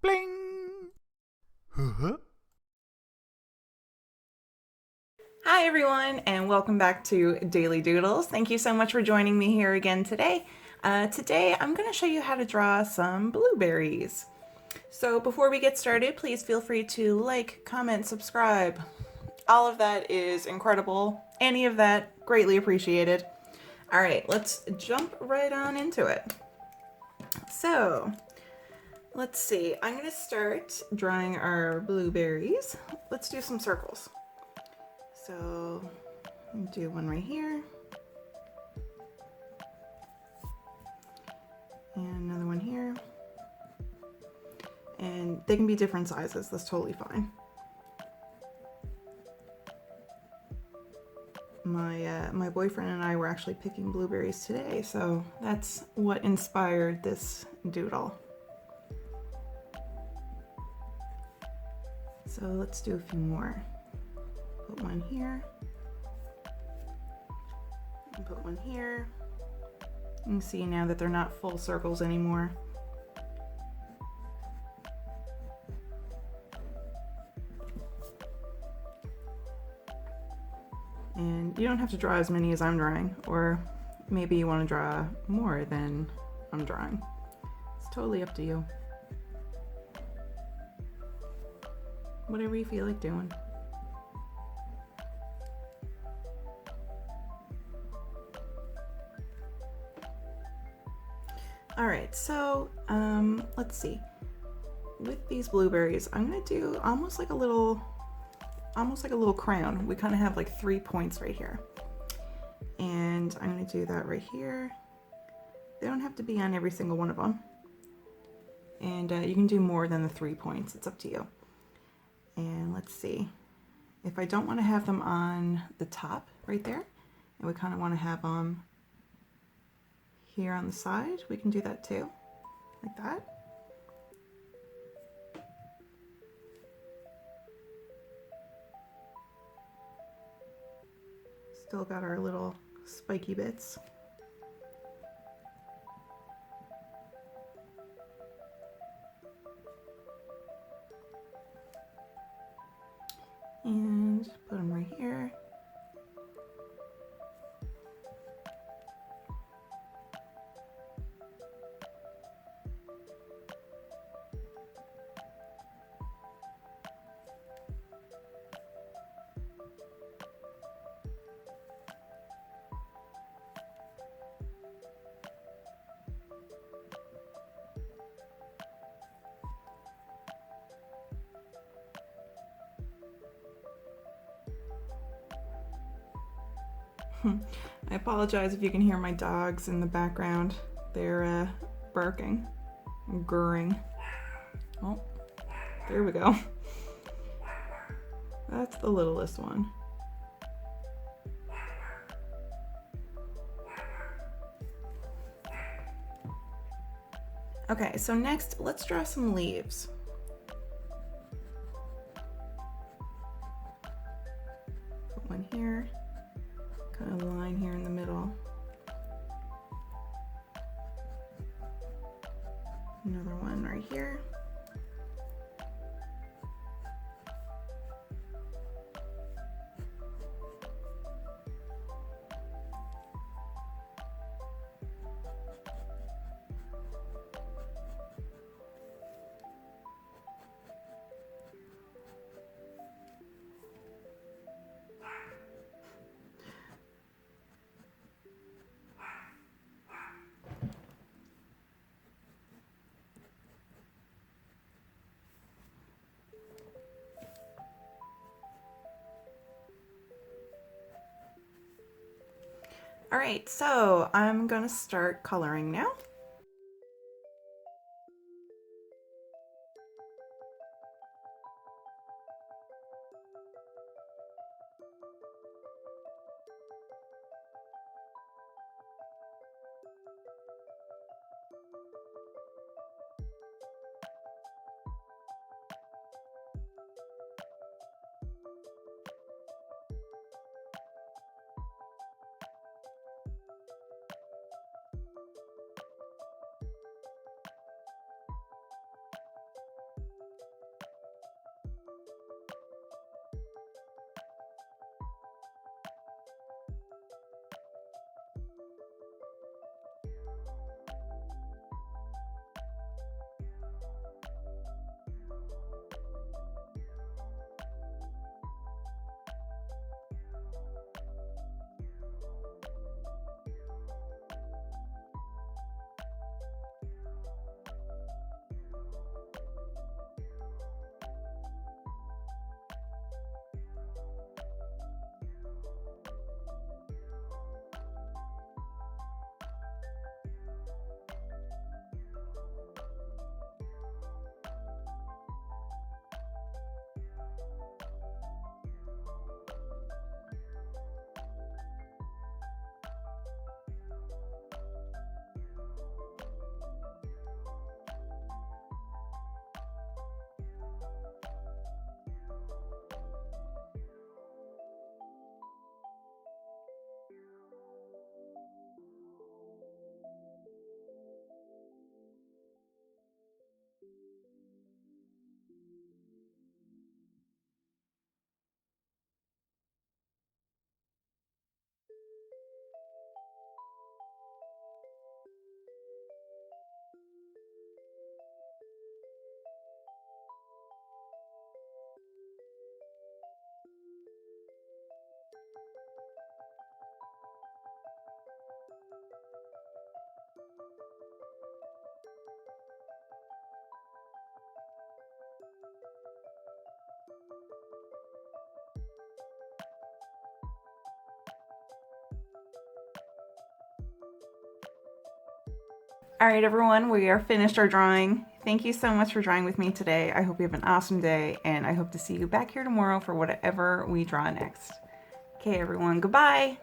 Bling! Huh? Hi everyone, and welcome back to Daily Doodles. Thank you so much for joining me here again today. Today I'm going to show you how to draw some blueberries. So before we get started, please feel free to like, comment, subscribe. All of that is incredible. Any of that, greatly appreciated. All right, let's jump right on into it. So, let's see. I'm going to start drawing our blueberries. Let's do some circles. So, do one right here. And another one here. And they can be different sizes, that's totally fine. My boyfriend and I were actually picking blueberries today, so that's what inspired this doodle. So let's do a few more. Put one here. And put one here. You can see now that they're not full circles anymore. And you don't have to draw as many as I'm drawing, or maybe you want to draw more than I'm drawing. It's totally up to you. Whatever you feel like doing. All right, so let's see. With these blueberries, I'm gonna do almost like a little crown. We kind of have like 3 points right here. And I'm gonna do that right here. They don't have to be on every single one of them. And you can do more than the 3 points, it's up to you. And let's see. If I don't want to have them on the top right there, and we kind of want to have them here on the side, we can do that too, like that. Still got our little spiky bits. And put them right here. I apologize if you can hear my dogs in the background. They're barking and gurring. Oh, there we go. That's the littlest one. Okay, so next, let's draw some leaves. Put one here, kind of line here in the middle. Another one right here. All right, so I'm gonna start coloring now. All right, everyone, we are finished our drawing. Thank you so much for drawing with me today. I hope you have an awesome day, and I hope to see you back here tomorrow for whatever we draw next. Okay, everyone, goodbye.